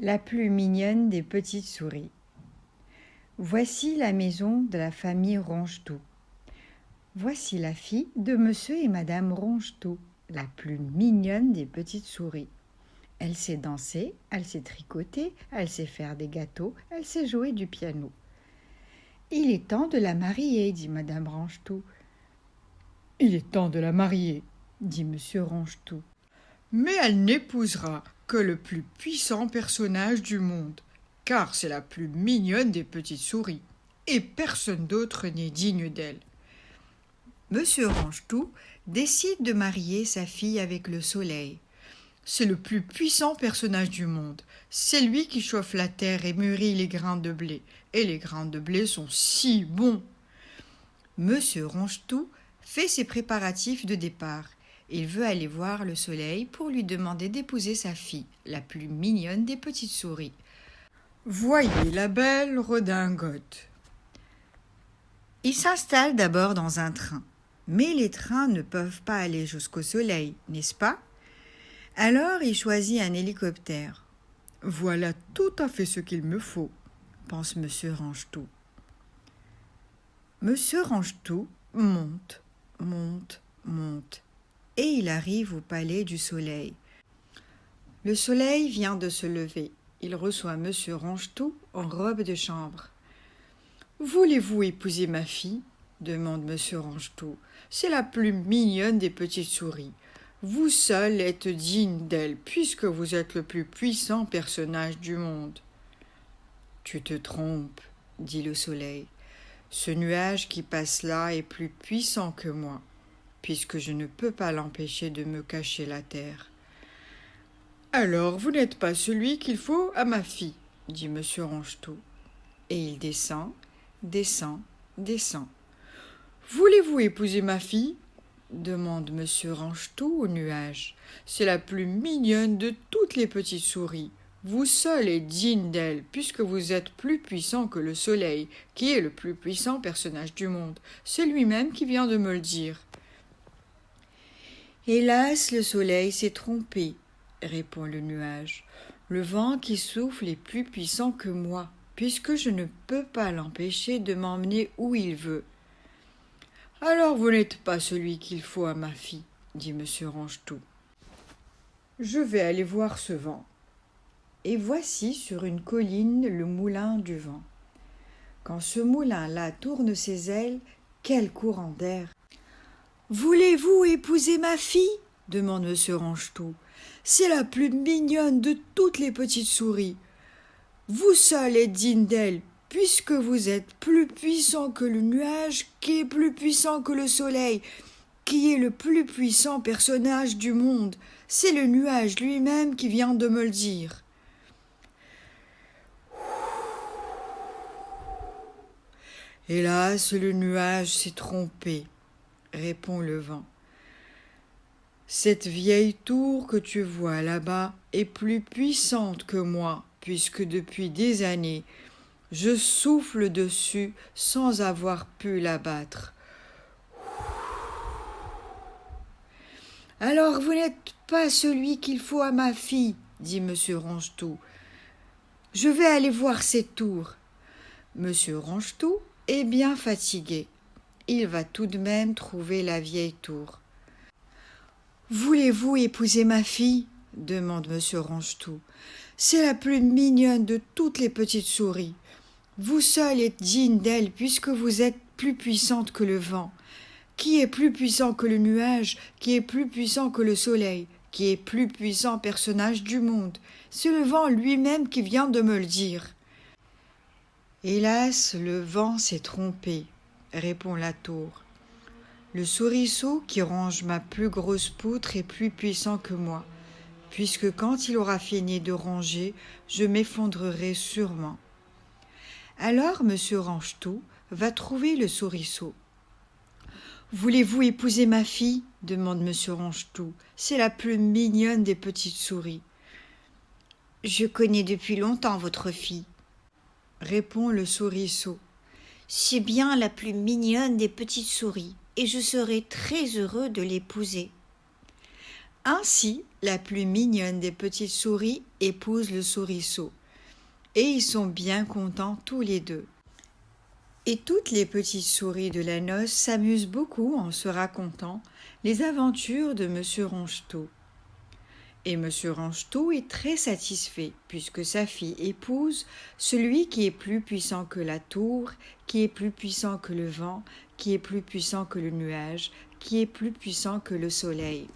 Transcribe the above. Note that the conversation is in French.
La plus mignonne des petites souris. Voici la maison de la famille Rongetou. Voici la fille de monsieur et madame Rongetou, la plus mignonne des petites souris. Elle sait danser, elle sait tricoter, elle sait faire des gâteaux, elle sait jouer du piano. Il est temps de la marier, dit madame Rongetou. Il est temps de la marier, dit monsieur Rongetou. Mais elle n'épousera que le plus puissant personnage du monde, car c'est la plus mignonne des petites souris, et personne d'autre n'est digne d'elle. Monsieur Rongetou décide de marier sa fille avec le soleil. C'est le plus puissant personnage du monde. C'est lui qui chauffe la terre et mûrit les grains de blé. Et les grains de blé sont si bons. Monsieur Rongetou fait ses préparatifs de départ. Il veut aller voir le soleil pour lui demander d'épouser sa fille, la plus mignonne des petites souris. Voyez la belle redingote. Il s'installe d'abord dans un train. Mais les trains ne peuvent pas aller jusqu'au soleil, n'est-ce pas? Alors il choisit un hélicoptère. Voilà tout à fait ce qu'il me faut, pense monsieur Rongetou. Monsieur Rongetou monte, et il arrive au palais du soleil. Le soleil vient de se lever. Il reçoit monsieur Rongetou en robe de chambre. « Voulez-vous épouser ma fille ?» demande monsieur Rongetou. « C'est la plus mignonne des petites souris. Vous seul êtes digne d'elle, puisque vous êtes le plus puissant personnage du monde. »« Tu te trompes, » dit le soleil. « Ce nuage qui passe là est plus puissant que moi, puisque je ne peux pas l'empêcher de me cacher la terre. »« Alors vous n'êtes pas celui qu'il faut à ma fille, » dit monsieur Rongetou. Et il descend. « Voulez-vous épouser ma fille ?» demande monsieur Rongetou au nuage. « C'est la plus mignonne de toutes les petites souris. Vous seul êtes digne d'elle, puisque vous êtes plus puissant que le soleil, qui est le plus puissant personnage du monde. C'est lui-même qui vient de me le dire. »« Hélas, le soleil s'est trompé, répond le nuage. Le vent qui souffle est plus puissant que moi, puisque je ne peux pas l'empêcher de m'emmener où il veut. »« Alors vous n'êtes pas celui qu'il faut à ma fille, dit monsieur Rongetou. Je vais aller voir ce vent. » Et voici sur une colline le moulin du vent. Quand ce moulin-là tourne ses ailes, quel courant d'air! « Voulez-vous épouser ma fille ?» demande monsieur Rongetou. « C'est la plus mignonne de toutes les petites souris. Vous seul êtes digne d'elle, puisque vous êtes plus puissant que le nuage, qui est plus puissant que le soleil, qui est le plus puissant personnage du monde. C'est le nuage lui-même qui vient de me le dire. » « Hélas, le nuage s'est trompé, » répond le vent. « Cette vieille tour que tu vois là-bas est plus puissante que moi, puisque depuis des années, je souffle dessus sans avoir pu l'abattre. »« Alors vous n'êtes pas celui qu'il faut à ma fille, dit monsieur Rongetou. Je vais aller voir cette tour. » Monsieur Rongetou est bien fatigué. Il va tout de même trouver la vieille tour. « Voulez-vous épouser ma fille ?» demande monsieur Rongetou. « C'est la plus mignonne de toutes les petites souris. Vous seul êtes digne d'elle, puisque vous êtes plus puissante que le vent, qui est plus puissant que le nuage, qui est plus puissant que le soleil, qui est plus puissant personnage du monde. C'est le vent lui-même qui vient de me le dire. » « Hélas, le vent s'est trompé, » répond la tour. « Le souriceau qui ronge ma plus grosse poutre est plus puissant que moi, puisque quand il aura fini de ronger, je m'effondrerai sûrement. » Alors monsieur Rongetou va trouver le souriceau. « Voulez-vous épouser ma fille ?» demande monsieur Rongetou. « C'est la plus mignonne des petites souris. »« Je connais depuis longtemps votre fille, » répond le souriceau. « C'est bien la plus mignonne des petites souris, et je serai très heureux de l'épouser. » Ainsi, la plus mignonne des petites souris épouse le souriceau. Et ils sont bien contents tous les deux. Et toutes les petites souris de la noce s'amusent beaucoup en se racontant les aventures de Monsieur Ronchetou. Et Monsieur Ronchetou est très satisfait puisque sa fille épouse celui qui est plus puissant que la tour, qui est plus puissant que le vent, qui est plus puissant que le nuage, qui est plus puissant que le soleil.